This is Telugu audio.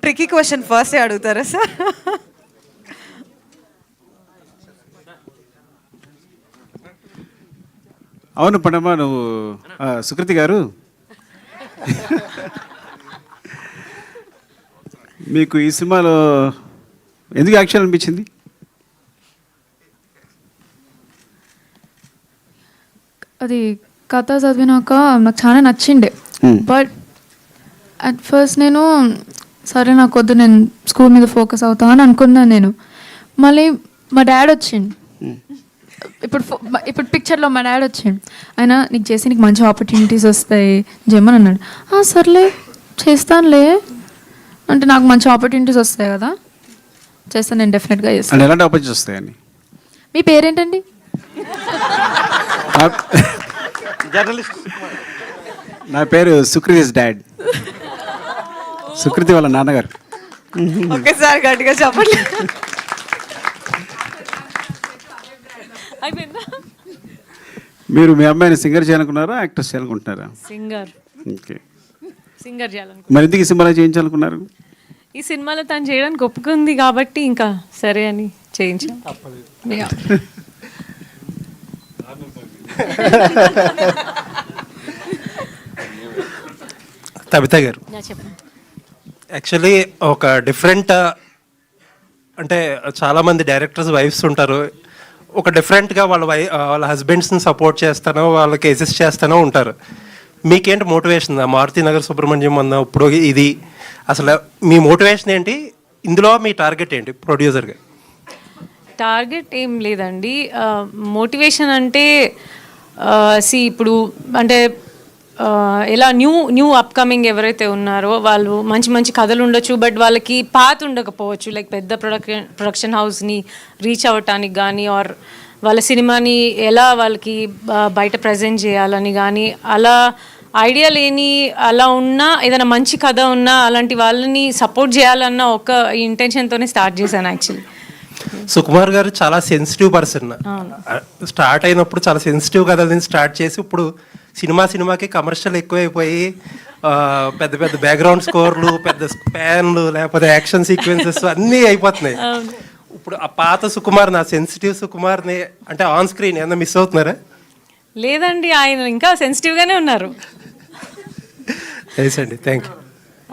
ట్రికీ క్వశ్చన్ ఫస్ట్ అడుగుతారా సార్? అవును పండమ్మ, నువ్వు సుకృతి గారు మీకు ఈ సినిమాలో ఎందుకు యాక్షన్ అనిపించింది? అది కథ చదివినాక నాకు చాలా నచ్చిండే. బట్ అట్ ఫస్ట్ నేను సరే నాకు వద్దు, నేను స్కూల్ మీద ఫోకస్ అవుతా అని అనుకున్నాను. నేను మళ్ళీ మా డాడ్ వచ్చిండు. ఇప్పుడు పిక్చర్లో మా డాడ్ వచ్చిండు. ఆయన నీకు చేసి నీకు మంచి ఆపర్చునిటీస్ వస్తాయి జమ్మని అన్నాడు. సర్లే చేస్తానులే అంటే నాకు మంచి ఆపర్చునిటీస్ వస్తాయి కదా, చేస్తాను నేను, డెఫినెట్గా చేస్తాను. ఎలాంటి ఆపర్చునిటీస్ వస్తాయని? మీ పేరేంటండి? నా పేరు సుకృతిస్ డాడ్, సుకృతి వాళ్ళ నాన్నగారు. ఒకేసారి గట్టిగా చెప్పండి. మీరు మీ అమ్మాయిని సింగర్ చేయాలనుకున్నారా, యాక్ట్రెస్ చేయాలనుకుంటున్నారా? సింగర్. ఓకే, సింగర్ చేయాలనుకుంటున్నాను. మరి ఎందుకు ఈ సినిమాలో చేయించాలనుకున్నారు? ఈ సినిమాలో తను చేయడానికి ఒప్పుకుంది కాబట్టి ఇంకా సరే అని చేయించాను. కవిత గారు, యాక్చువల్లీ ఒక డిఫరెంట్, అంటే చాలామంది డైరెక్టర్స్ వైఫ్స్ ఉంటారు, ఒక డిఫరెంట్గా వాళ్ళ హస్బెండ్స్ని సపోర్ట్ చేస్తానో వాళ్ళకి అసిస్ట్ చేస్తానో ఉంటారు. మీకేంటి మోటివేషన్? మారుతి నగర్ సుబ్రహ్మణ్యం అన్న ఇప్పుడు ఇది అసలు మీ మోటివేషన్ ఏంటి? ఇందులో మీ టార్గెట్ ఏంటి ప్రొడ్యూసర్గా? టార్గెట్ ఏం లేదండి. మోటివేషన్ అంటే ఇప్పుడు అంటే ఎలా న్యూ అప్కమింగ్ ఎవరైతే ఉన్నారో వాళ్ళు మంచి మంచి కథలు ఉండొచ్చు, బట్ వాళ్ళకి పాత్ ఉండకపోవచ్చు. లైక్ పెద్ద ప్రొడక్షన్ హౌస్ని రీచ్ అవ్వటానికి కానీ, ఆర్ వాళ్ళ సినిమాని ఎలా వాళ్ళకి బయట ప్రజెంట్ చేయాలని కానీ, అలా ఐడియా లేని అలా ఉన్నా, ఏదైనా మంచి కథ ఉన్నా అలాంటి వాళ్ళని సపోర్ట్ చేయాలన్న ఒక ఇంటెన్షన్తోనే స్టార్ట్ చేశాను యాక్చువల్లీ. సుకుమార్ గారు చాలా సెన్సిటివ్ పర్సన్. స్టార్ట్ అయినప్పుడు చాలా సెన్సిటివ్ కథలని స్టార్ట్ చేసి ఇప్పుడు సినిమాకి కమర్షియల్ ఎక్కువైపోయి పెద్ద పెద్ద బ్యాక్గ్రౌండ్ స్కోర్లు, పెద్ద స్పాన్లు, లేకపోతే యాక్షన్ సీక్వెన్సెస్ అన్నీ అయిపోతున్నాయి. ఇప్పుడు ఆ పాత సుకుమార్, నా సెన్సిటివ్ సుకుమార్ని అంటే ఆన్ స్క్రీన్ ఏమన్నా మిస్ అవుతున్నారా? లేదండి, ఆయన ఇంకా సెన్సిటివ్గానే ఉన్నారు. నైస్ అండి, థ్యాంక్ యూ.